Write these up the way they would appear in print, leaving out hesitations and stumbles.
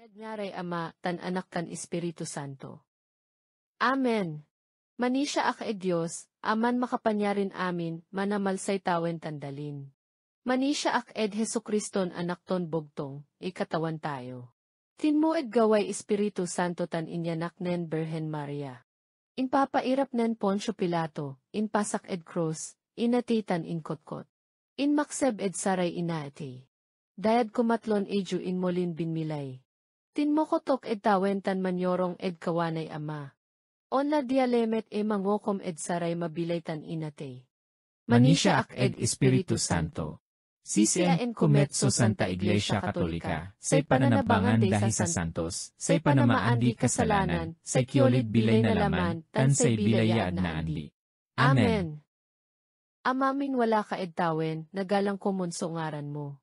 Ngaray Ama, tan Anak kan Espiritu Santo. Amen. Manisya ak Diyos, aman makapanyarin amin, manamalsay tawen tandalin. Manisya ak Hesukriston anak ton bugtong, ikatawan tayo. Tinmo gaway Espiritu Santo tan inyanak nen Birhen Maria. Inpapairap nen Poncio Pilato, inpasak cross, inatitan inkotkot. Inmakseb saray inaati. Dayad kumatlon eju inmolin binmilay. Tinmokotok tawentan manyorong kawanay ama. Onla dialemet mangokom saray mabilaytan inate. Manisya ak Espiritu Santo. Sisiaen kumetso Santa Iglesia Katolika, say pananabangan dahi sa santos, say panamaan di kasalanan, say kiolid bilay na laman, tan say bilayaan na anli. Amen. Amamin wala ka tawen, nagalang ko monso ngaran mo.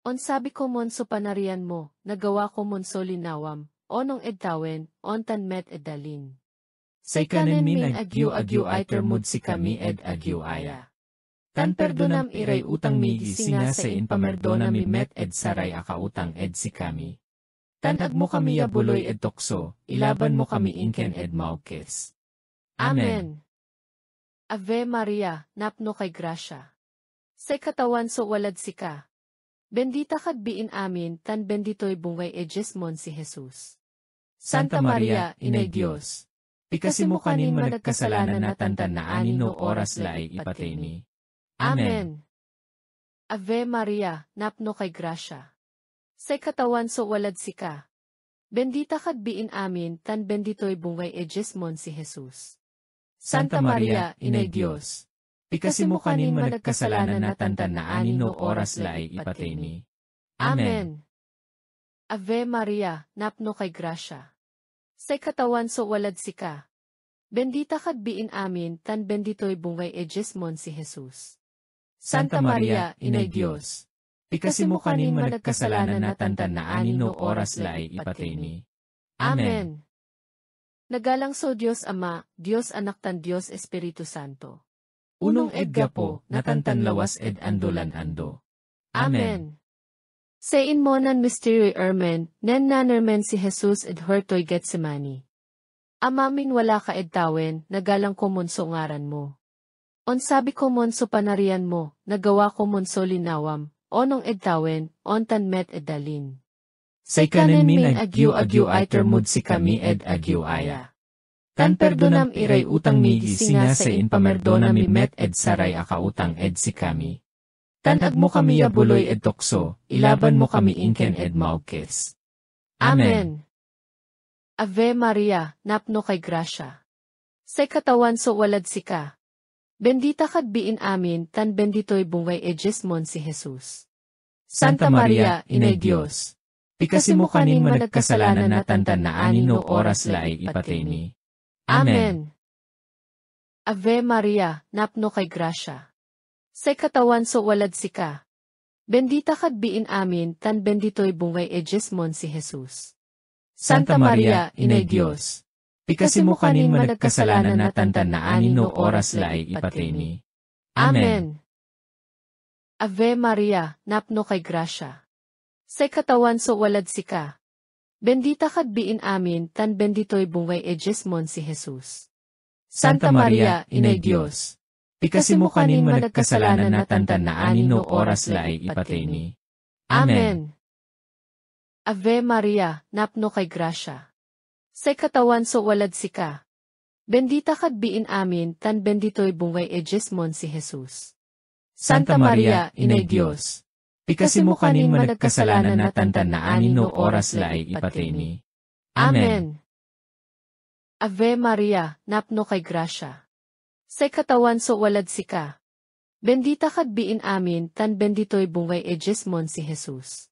On sabi ko monso panarian mo, nagawa ko monso linawam, onong tawen, ontan met dalin. Say kanen min agyu ay termud si kami agyu aya. Tan perdonam iray utang mi gisinga sa inpamerdona mi met saray akautang si kami. Tan agmo kami yabuloy tokso, ilaban mo kami inken maukes. Amen. Ave Maria, napno kay grasya. Say katawan so walad sika. Bendita kad biin amin, tan bendito'y bungay Jesmon si Jesus. Santa Maria, Inay Diyos, pikasi mo kanin managkasalanan na tantan na anin no oras laay ipatay. Amen. Ave Maria, napno kay grasya. Say katawan so walad sika. Bendita kad biin amin, tan bendito'y bungay Jesmon si Jesus. Santa Maria, Inay Diyos, pikasi mo kanin managkasalanan na tantan na anin no oras laay ipatay. Amen. Ave Maria, napno kay grasya. Say katawan so walad sika. Bendita kad biin amin, tan bendito'y bungay Jesmon si Jesus. Santa Maria, Inay Diyos, pikasi mo kanin managkasalanan na tantan na anin no oras laay ipatay. Amen. Nagalang so Diyos Ama, Diyos Anak tan Diyos Espiritu Santo. Unong gapo, natantan lawas andolan ando. Amen. Sayin mo nan mystery ermen, nen nanermen si Jesus hertoy Getsemani. Amamin wala ka tawen, nagalang ko monso ngaran mo. On sabi ko monso panarian mo, nagawa ko monso linawam, onong tawen, ontan met dalin. Say kanen min agyu ay termud si kami agyu aya. Tan perdonam iray utang mi gisinga sa inpamerdona mi met saray akautang si kami. Tan agmo kami yabuloy tokso, ilaban mo kami inken maukes. Amen. Ave Maria, napno kay grasya. Say katawan so walad sika. Bendita kad biin amin, tan bendito'y bungay Jesmon si Jesus. Santa Maria, Inay Diyos, pikasi mo kanin managkasalanan na tantan na anin no oras laay ipatay. Amen. Ave Maria, napno kay grasya. Say katawan so walad sika. Bendita kad biin amin, tan bendito'y bungay Jesmon si Jesus. Santa Maria, Inay Diyos, pikasi mo kanin managkasalanan na tantan na anin no oras laay ipatay. Amen. Ave Maria, napno kay grasya. Say katawan so walad sika. Bendita kad biin amin, tan bendito'y bungay Jesmon si Jesus. Santa Maria, Inay Diyos, pikasi mo kanin managkasalanan na tantan na anin no oras laay ipatay. Amen. Ave Maria, napno kay grasya. Say katawan so walad sika. Bendita kad biin amin, tan bendito'y bungay Jesmon si Jesus. Santa Maria, Inay Diyos, pikasi mo kanin managkasalanan na tantan na anin no oras laay ipatay. Amen. Ave Maria, napno kay grasya. Say katawan so walad sika. Bendita kad biin amin, tan bendito'y bungay Jesmon si Jesus.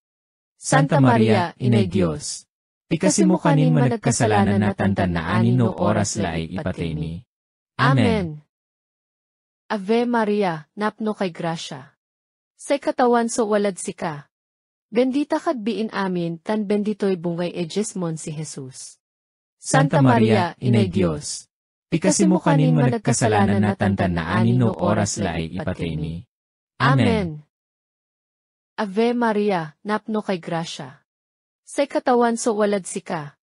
Santa Maria, Inay Diyos, pikasi mo kanin managkasalanan na tantan na anin no oras laay ipatay. Amen. Ave Maria, napno kay grasya. Say katawan so walad sika. Bendita kad biin amin, tan bendito'y bungay Jesmon si Jesus. Santa Maria, Inay Diyos, pikasi mo kanin managkasalanan na tantan na anin no oras laay ipatay. Amen. Ave Maria, napno kay grasya. Sa katawan so walad sika.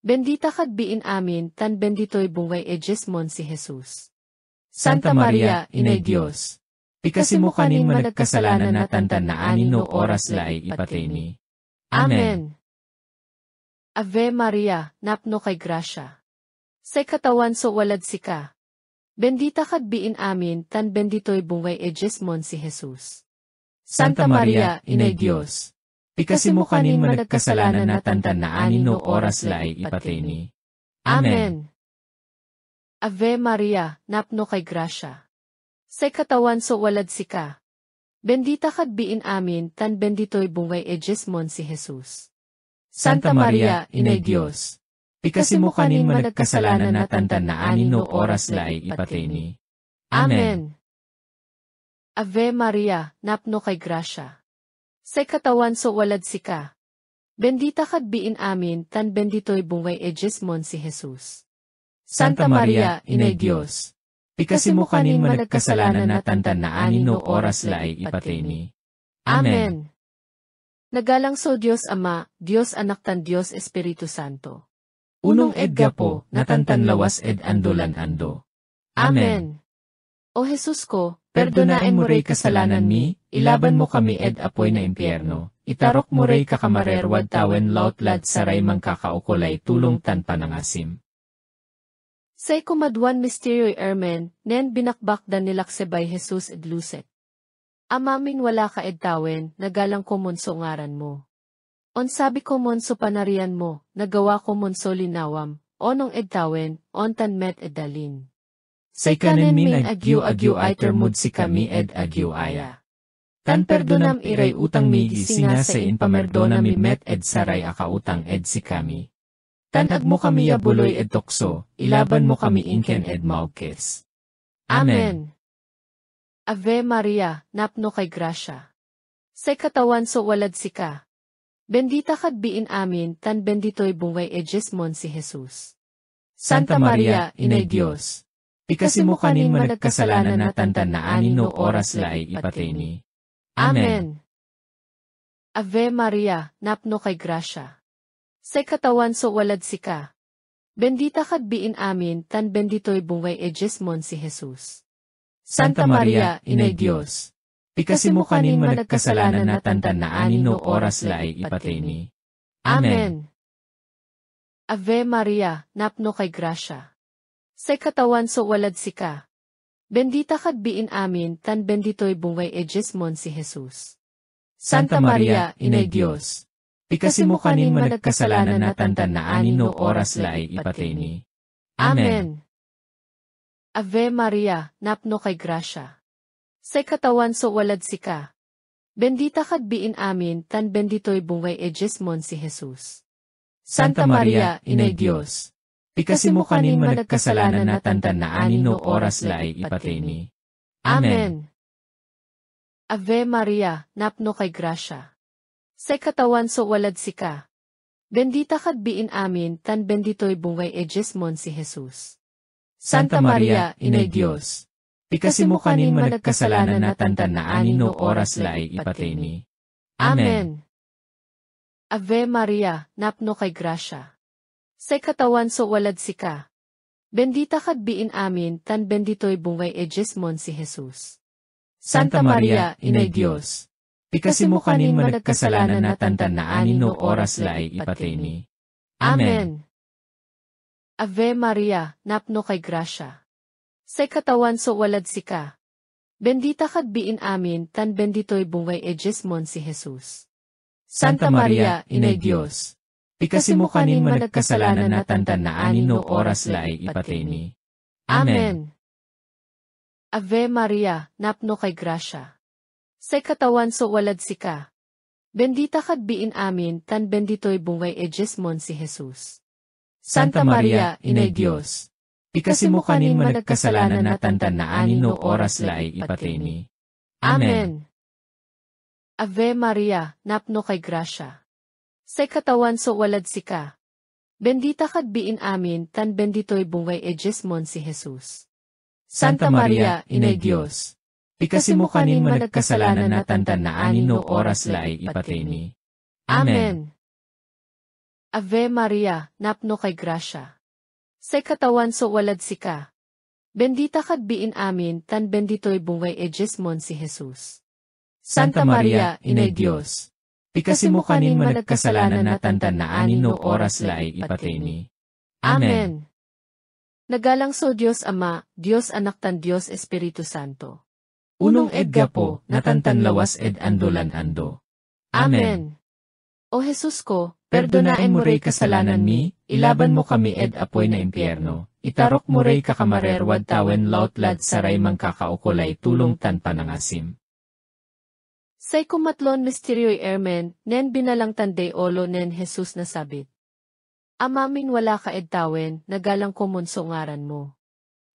Bendita kad biin amin tan bendito'y bungay ejesmon si Jesus. Santa Maria, Inay Diyos, pikasi mo kanin managkasalanan na tantan na anin no oras laay ipatay ni. Amen. Ave Maria, napno kay grasya. Sa katawan so walad sika. Bendita kad biin amin tan bendito'y bungay ejesmon si Jesus. Santa Maria, Inay Diyos, pikasi mo kanin managkasalanan na tantan na anin no oras laay ipatay ni. Amen. Ave Maria, napno kay grasya. Sa katawan so walad sika. Bendita kad biin amin tan bendito'y bungay ejesmon si Jesus. Santa Maria, Inay Diyos, pikasi mo kanin managkasalanan na tantan na anin no oras laay ipatay ni. Amen. Ave Maria, napno kay grasya. Sa katawan so walad sika. Bendita kad biin amin tan bendito'y bungay ejesmon si Jesus. Santa Maria, Inay Diyos, pikasi mo kanin managkasalanan na tantan na anin no oras laay ipatay ni. Amen. Nagalang so Diyos Ama, Diyos Anak tan Diyos Espiritu Santo. Unong edga po, natantan lawas ed andolan ando. Amen. O Jesus ko, Perdonaen mo rey kasalanan mi, ilaban mo kami ed apoy na impyerno, itarok mo rey kakamarerwad tawen lautlad saray mangkakaukulay tulong tan panangasim. Say kumadwan misteryo'y ermen, nen binakbakdan nilaksebay Jesus ed luset. Amamin wala ka ed tawen, nagalang ko monso ngaran mo. On sabi ko monso panarian mo, nagawa ko monso linawam, onong ed tawen, on tan met ed dalin. Say kanen min agyu ay termud si kami ed agyu aya. Tan perdonam iray utang mi gisinga sa inpamerdona mi met ed saray akautang ed si kami. Tan agmo kami yabuloy ed tokso, ilaban mo kami inken ed maukes. Amen. Ave Maria, napno kay grasya. Sa katawan so walad sika. Bendita kad biin amin tan bendito'y bungay ejesmon si Jesus. Santa Maria, Inay Diyos, pikasi mo kanin managkasalanan na tantan na anin no oras laay ipatay ni. Amen. Ave Maria, napno kay grasya. Sa katawan so walad sika. Bendita kad biin amin tan bendito'y bungay ejesmon si Jesus. Santa Maria, Inay Diyos, pikasi mo kanin managkasalanan na tantan na anin no oras laay ipatay ni. Amen. Ave Maria, napno kay grasya. Sa katawan so walad sika. Bendita kad biin amin tan bendito'y bungay ejesmon si Jesus. Santa Maria, Inay Diyos, pikasi mo kanin managkasalanan na tantan na anin no oras laay ipatay ni. Amen. Ave Maria, napno kay grasya. Sa katawan so walad sika. Bendita kad biin amin tan bendito'y bungay ejesmon si Jesus. Santa Maria, Inay Diyos, pikasi mo kanin managkasalanan na tantan na anin no oras laay ipatay ni. Amen. Ave Maria, napno kay grasya. Sa katawan so walad sika. Bendita kad biin amin tan bendito'y bungay ejesmon si Jesus. Santa Maria, Inay Diyos, pikasi mo kanin managkasalanan na tantan na anin no oras laay ipatay ni. Amen. Ave Maria, napno kay grasya. Sa katawan so walad sika. Bendita kad biin amin tan bendito'y bungay ejesmon si Jesus. Santa Maria, Inay Diyos, pikasi mo kanin managkasalanan na tantan na anin no oras laay ipatay ni. Amen. Ave Maria, napno kay grasya. Sa katawan so walad sika. Bendita kad biin amin tan bendito'y bungay ejesmon si Jesus. Santa Maria, Inay Diyos, pikasi mo kanin managkasalanan na tantan na anin no oras laay ipatay ni. Amen. Ave Maria, napno kay grasya. Sa katawan so walad sika. Bendita kad biin amin tan bendito'y bungay ejesmon si Jesus. Santa Maria, Inay Diyos, pikasi mo kanin managkasalanan na tantan na anin no oras laay ipatay ni. Amen. Ave Maria, napno kay grasya. Sa katawan so walad sika. Bendita kad biin amin tan bendito'y bungay ejesmon si Jesus. Santa Maria, Inay Diyos, pikasi mo kanin managkasalanan na tantan na anin no oras laay ipatay ni. Amen. Ave Maria, napno kay grasya. Say katawan so walad sika. Bendita kad biin amin tan bendito'y bungay ejesmon si Jesus. Santa Maria, Inay Diyos, pikasi mo kanin managkasalanan na tantan na anin no oras laay ipateni. Amen. Nagalang so Diyos Ama, Diyos Anak tan Diyos Espiritu Santo. Unong edga po, natantan lawas ed andolan ando. Amen. O Jesus ko, Perdonaen mo rey kasalanan mi, ilaban mo kami ed apoy na impyerno, itarok mo rey kakamarerwad tawen lautlad saray mangkakaukulay tulong tan panangasim. Say kumatlon misteryo'y ermen, nen binalang tanday olo nen Jesus na sabit. Amamin wala ka edtawen, nagalang ko monso ngaran mo.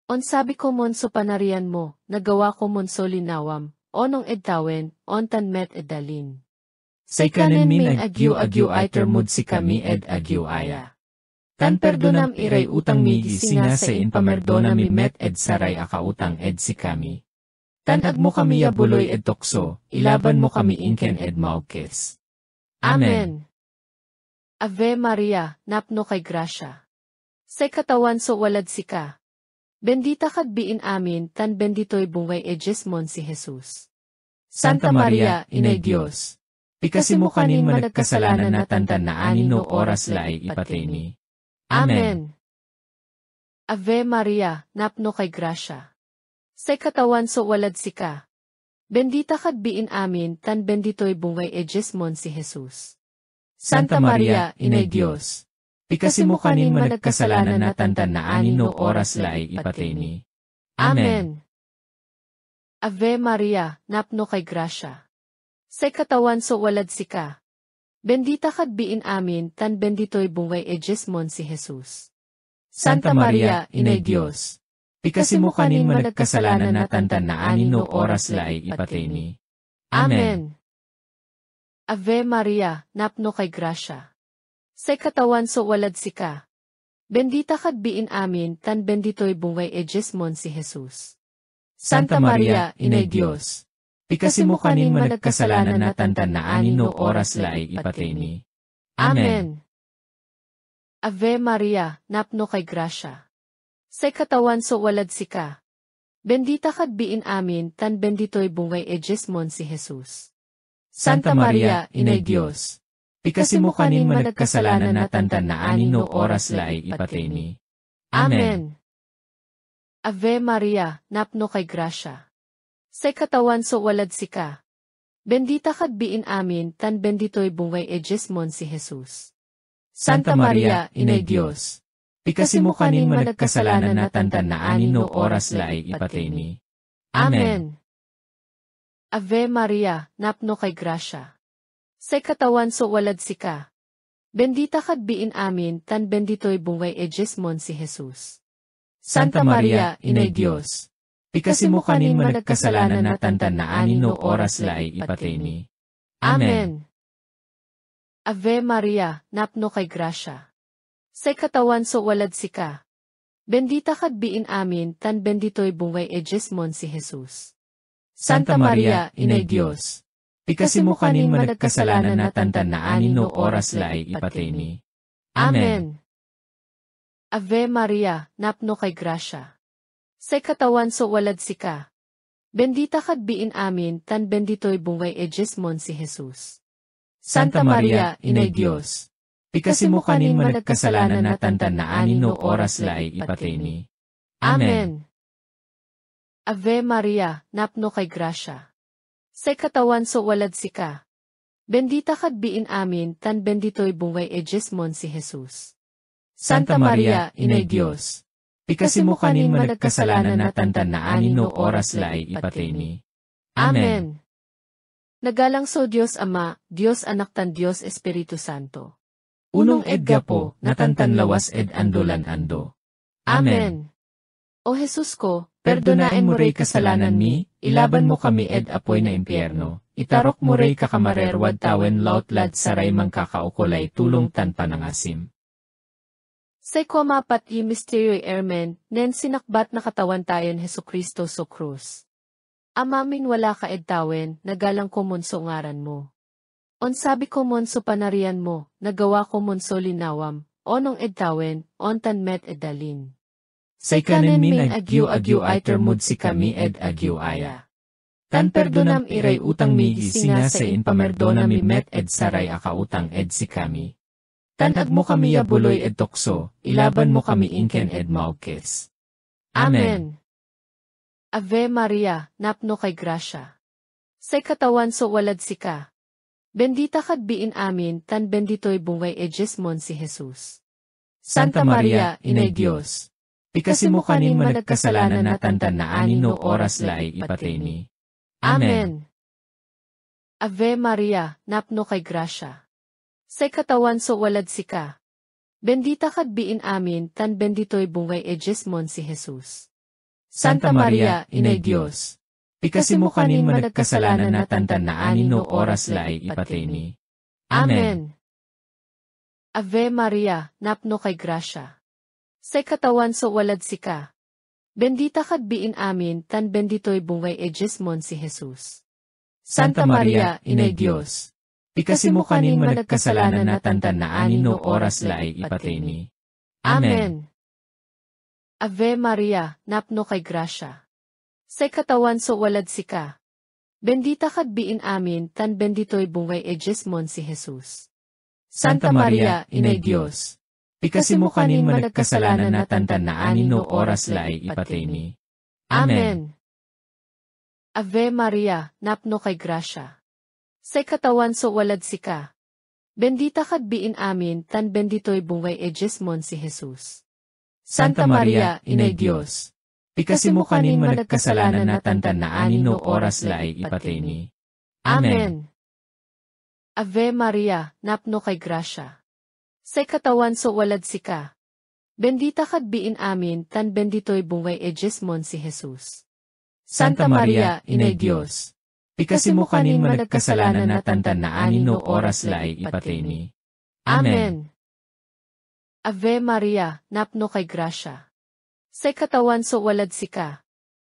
On sabi ko monso panarian mo, nagawa ko monso linawam, onong edtawen, on tan met edalin. Say kanen min agyu iter mud si kami ed agyu aya. Tan perdonam iray utang mi gisinga sa inpamerdona mi met ed saray akautang ed si kami. Tan agmo kami yabuloy ed tokso, ilaban mo kami inken ed maukes. Amen. Ave Maria, napno kay grasya. Say katawan so walad sika. Bendita kad biin amin tan bendito'y bungay ejesmon si Jesus. Santa Maria, Inay Diyos, pikasi mo kanin managkasalanan na tantan na anin no oras laay ipateni. Amen. Ave Maria, napno kay grasya. Say katawan so walad sika. Bendita kad biin amin tan bendito'y bungay ejesmon si Jesus. Santa Maria, Inay Diyos, pikasi mo kanin managkasalanan na tantan na anin no oras laay ipateni. Amen. Ave Maria, napno kay grasya. Say katawan so walad sika. Bendita kad biin amin tan bendito'y bungay ejesmon si Jesus. Santa Maria, Inay Diyos, pikasi mo kanin managkasalanan na tantan na anin no oras laay ipateni. Amen. Ave Maria, napno kay grasya. Say katawan so walad sika. Bendita kad biin amin tan bendito'y bungay ejesmon si Jesus. Santa Maria, Inay Diyos, pikasi mo kanin managkasalanan na tantan na anin no oras laay ipateni. Amen. Ave Maria, napno kay grasya. Say katawan so walad sika. Bendita kad biin amin tan bendito'y bungay ejesmon si Jesus. Santa Maria, Inay Diyos, pikasi mo kanin managkasalanan na tantan na anin no oras laay ipateni. Amen. Ave Maria, napno kay grasya. Say katawan so walad sika. Bendita kad biin amin tan bendito'y bungay ejesmon si Jesus. Santa Maria, Inay Diyos, pikasi mo kanin managkasalanan na tantan na anin no oras laay ipateni. Amen. Ave Maria, napno kay grasya. Say katawan so walad sika. Bendita kad biin amin tan bendito'y bungay ejesmon si Jesus. Santa Maria, Inay Diyos, pikasi mo kanin managkasalanan na tantan na anin no oras laay ipateni. Amen. Ave Maria, napno kay grasya. Say katawan so walad sika. Bendita kad biin amin tan bendito'y bungay ejesmon si Jesus. Santa Maria, Inay Diyos, pikasi mo kanin managkasalanan na tantan na anin no oras laay ipateni. Amen. Ave Maria, napno kay grasya. Say katawan so walad sika. Bendita kad biin amin tan bendito'y bungay ejesmon si Jesus. Santa Maria, Inay Diyos, pikasi mo kanin managkasalanan na tantan na anin no oras laay ipateni. Amen. Ave Maria, napno kay grasya. Say katawan so walad sika. Bendita kad biin amin tan bendito'y bungay ejesmon si Jesus. Santa Maria, Inay Diyos, pikasi mo kanin managkasalanan na tantan na anin no oras laay ipateni. Amen. Nagalang so Diyos Ama, Diyos Anak tan Diyos Espiritu Santo. Unong edga po, natantan lawas ed andolan ando. Amen. O Jesus ko, perdonaen mo rey kasalanan mi, ilaban mo kami ed apoy na impyerno, itarok mo rey kakamarerwad tawen lautlad saray mangkakaukulay tulong tan panangasim. Say ko mapat y misteryo'y ermen, nen sinakbat na katawan tayon Hesukristo so krus. Amamin wala ka edtawen, nagalang ko monso ngaran mo. On sabi ko monso panarian mo, nagawa ko monso linawam, onong edtawen, ontan met edalin. Say kanin min agyu iter mood si kami agyu aya. Tan perdonam iray utang mi gisinga sa inpamerdona mi met saray akautang si kami. Tan mo kami yabuloy tokso, ilaban mo kami inken maukes. Amen. Ave Maria, napno kay grasya. Say katawan so walad sika. Bendita kad biin amin tan bendito'y bungay Jesmon si Jesus. Santa Maria, Inay Diyos. Pikasi mo kanin managkasalanan na tantan na anino oras laay ipateni. Amen. Ave Maria, napno kay grasya. Say katawan so walad sika. Bendita kad biin amin tan bendito'y bungay Jesmon si Jesus. Santa Maria, Inay Diyos. Pikasi mo kanin managkasalanan na tantan na anino oras laay ipateni. Amen. Ave Maria, napno kay grasya. Say katawan so walad sika. Bendita kad biin amin tan bendito'y bungay Jesmon si Jesus. Santa Maria, Inay Diyos. Pikasi mo kanin managkasalanan na tantan na anino oras laay ipateni. Amen. Ave Maria, napno kay grasya. Say katawan so walad sika. Bendita kad biin amin tan bendito'y bungay Jesmon si Jesus. Santa Maria, Inay Diyos. Pikasi mo kanin managkasalanan na tantan na anino oras laay ipateni. Amen. Ave Maria, napno kay grasya. Say katawan so walad sika. Bendita kad biin amin tan bendito'y bungay Jesmon si Jesus. Santa Maria, Inay Diyos. Pikasi mo kanin managkasalanan na tantan na anino oras laay ipateni. Amen. Ave Maria, napno kay grasya. Say katawan so walad sika. Bendita kad biin amin tan bendito'y bungay Jesmon si Jesus. Santa Maria, Inay Diyos. Pikasi mo kanin managkasalanan na tantan na anino oras laay ipateni. Amen. Ave Maria, napno kay grasya. Say katawan so walad sika.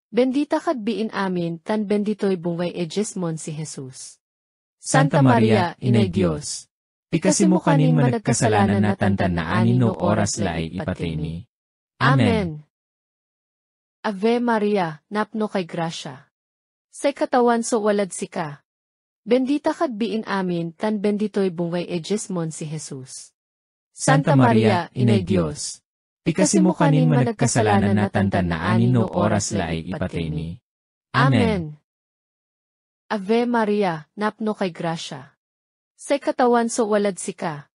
Bendita kad biin amin tan bendito'y bungay Jesmon si Jesus. Santa Maria, Inay Diyos. Pikasi mo kanin managkasalanan na tantan na anino oras laay ipateni. Amen. Ave Maria, napno kay grasya. Say katawan so walad sika. Bendita kad biin amin tan bendito'y bungay Jesmon si Jesus. Santa Maria, Inay Diyos. Pikasi mo kanin managkasalanan na tantan na anino oras laay ipateni. Amen. Ave Maria, napno kay grasya. Say katawan so walad sika.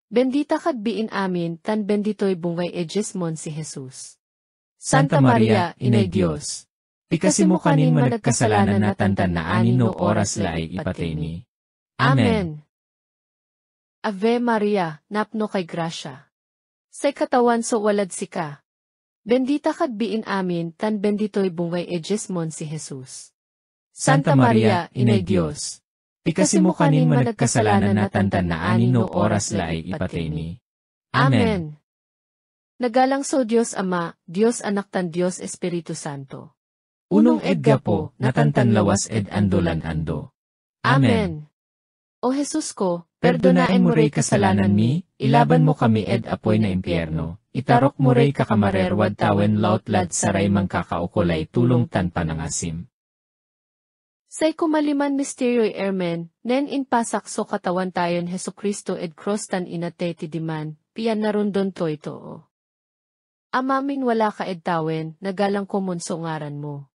Bendita kad biin amin tan bendito'y bungay Jesmon si Jesus. Santa Maria, Inay Diyos. Pikasi mo kanin managkasalanan na tantan na anino oras laay ipateni. Amen. Ave Maria, napno kay grasya. Say katawan so walad sika. Bendita kad biin amin tan bendito'y bungay Jesmon si Jesus. Santa Maria, Inay Diyos. Pikasi mo kanin managkasalanan na tantan na anino oras laay ipateni. Amen. Nagalang so Diyos Ama, Diyos Anak tan Diyos Espiritu Santo. Unong edgapo, natantan lawas andolan ando. Amen. O Jesus ko, perdonaen mo rey kasalanan mi, ilaban mo kami apoy na impyerno, itarok mo rey kakamarerwad tawen lautlad saray mangkakaukulay tulong tan panangasim. Say kumaliman misteryo'y ermen, nen inpasak so katawan tayon Hesukristo cross tan inate ti diman, piyan narundon to ito. Amamin wala ka tawen, nagalang ko monso ngaran mo.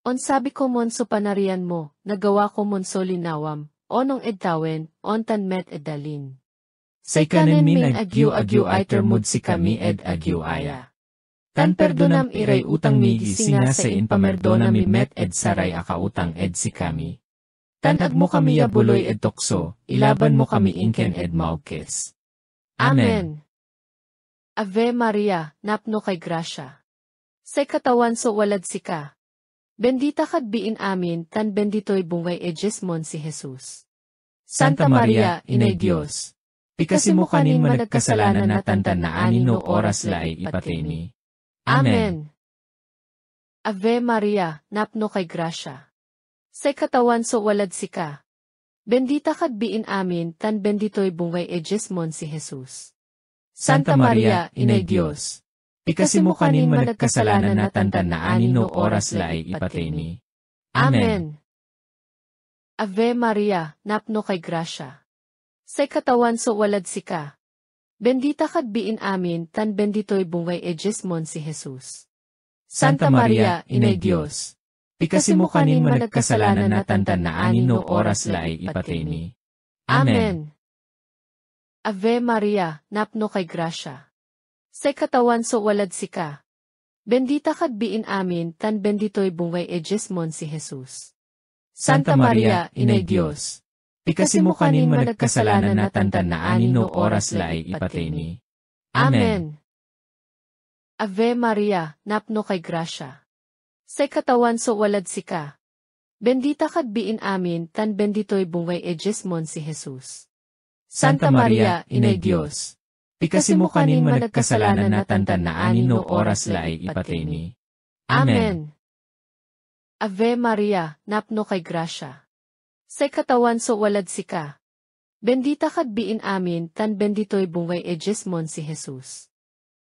On sabi ko monso panarian mo, nagawa ko monso linawam, onong tawen, ontan met edalin. Say kanin min agyu iter mood si kami agyu aya. Tan perdonam iray utang mi gisinga sa inpamerdona mi met saray akautang si kami. Tan mo kami yabuloy tokso, ilaban mo kami inken maukes. Amen. Ave Maria, napno kay grasya. Say katawan so walad sika. Bendita kad biin amin tan bendito'y bungay Jesmon si Jesus. Santa Maria, Inay Diyos. Pikasi mo kanin managkasalanan na tantan na anino oras laay ipateni. Amen. Ave Maria, napno kay grasya. Say katawan so walad sika. Bendita kad biin amin, tan bendito'y bungay ejesmon si Jesus. Santa Maria, Inay Diyos, pikasi mo kanin managkasalanan na tantan na anin no oras laay ipateni. Amen. Ave Maria, napno kay grasya. Say katawan so walad sika. Bendita kad biin amin, tan bendito'y bungay ejesmon si Jesus. Santa Maria, Inay Diyos, pikasi mo kanin managkasalanan na tantan na anin no oras laay ipateni. Amen. Ave Maria, napno kay grasya. Say katawan so walad sika. Bendita kad biin amin, tan bendito'y bungay ejesmon si Jesus. Santa Maria, Inay Diyos, pikasi mo kanin managkasalanan na tantan na anin no oras laay ipateni. Amen. Ave Maria, napno kay grasya. Say katawan so walad sika. Bendita kad biin amin, tan bendito'y bungay ejesmon si Jesus. Santa Maria, Inay Diyos, pikasi mo kanin managkasalanan na tantan na anin no oras laay ipateni. Amen. Ave Maria, napno kay grasya. Say katawan so walad sika. Bendita kad biin amin, tan bendito'y bungay ejesmon si Jesus.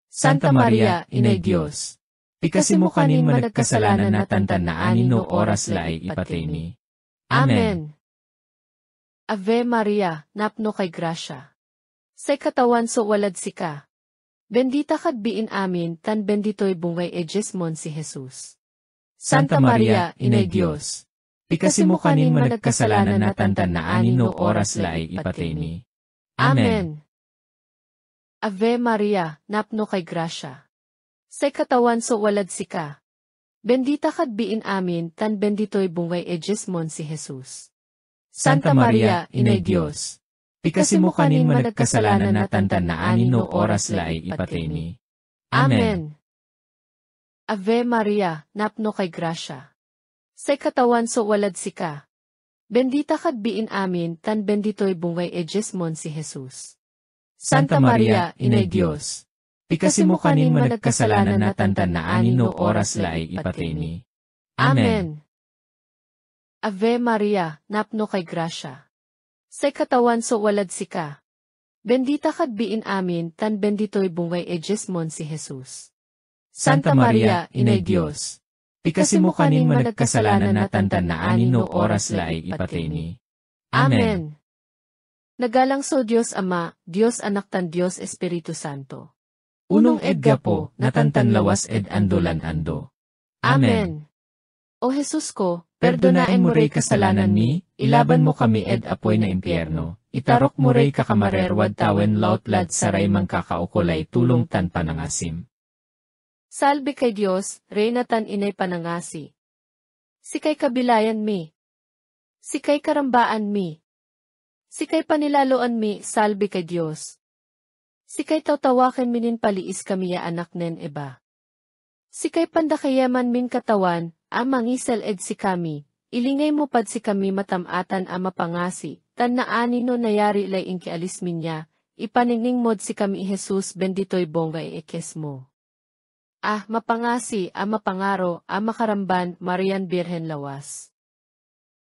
Santa Maria, Inay Diyos, pikasi mo kanin managkasalanan na tantan na anin no oras laay ipateni. Amen. Ave Maria, napno kay grasya. Say katawan so walad sika. Bendita kad biin amin, tan bendito'y bungay ejesmon si Jesus. Santa Maria, Inay Diyos, pikasi mo kanin managkasalanan na tantan na anin no oras laay ipateni. Amen. Ave Maria, napno kay grasya. Say katawan so walad sika. Bendita kad biin amin, tan bendito'y bungay ejesmon si Jesus. Santa Maria, Inay Diyos, pikasi mo kanin managkasalanan na tantan na anin no oras laay ipateni. Amen. Ave Maria, napno kay grasya. Say katawan so walad sika. Bendita kad biin amin, tan bendito'y bungay ejesmon si Jesus. Santa Maria, Inay Diyos, pikasi mo kanin managkasalanan na tantan na anin no oras laay ipateni. Amen. Ave Maria, napno kay grasya. Say katawan so walad sika. Bendita kad biin amin, tan bendito'y bungay ejesmon si Jesus. Santa Maria, Inay Diyos, pikasi mo kanin managkasalanan na tantan na anin no oras laay ipateni. Amen. Nagalang so Diyos Ama, Diyos Anak tan Diyos Espiritu Santo. Unong edga po, natantan lawas ed andolan ando. Amen. O Jesus ko, Perdonaen mo rey kasalanan mi, ilaban mo kami ed apoy na impyerno, itarok mo rey kakamarerwad tawen lautlad saray mangkakaukulay tulong tan panangasim. Salbe kay Diyos, Reyna tan inay panangasi. Sikay kabilayan mi. Sikay karambaan mi. Sikay panilaloan mi, salbe kay Diyos. Sikay tawtawaken minin paliis kami ya anak nen eba. Sikay pandakayaman min katawan, mangisel ed si kami, ilingay mo pad si kami matamatan mapangasi, tan naani no nayari lay inkialis minya, ipaningning mod si kami Jesus bendito'y bonggay ekes mo. Mapangasi, mapangaro, makaramban, Marian Birhen Lawas.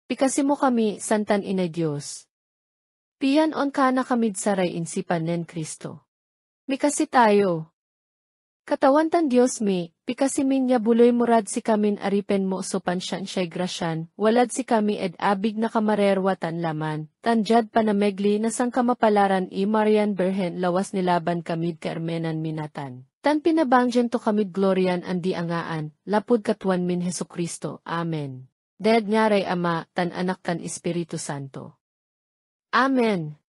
Pikasi mo kami, Santan Inay Diyos. Piyan on ka na kamid saray insipan nen Kristo. Mikasi tayo. Katawan tan Diyos mi, pikasi min niya buloy murad si kamin aripen mo so pansyan siya'y grasyan, walad si kami ed abig na kamarerwa tan laman, tan jad panamegli na sang kamapalaran Marian Birhen Lawas nilaban kamid kaermenan minatan. Tan pinabangjen to kamid glorian andi angaan, lapud katuan min Hesukristo. Amen. Dead ngaray Ama, tan Anak tan Espiritu Santo. Amen.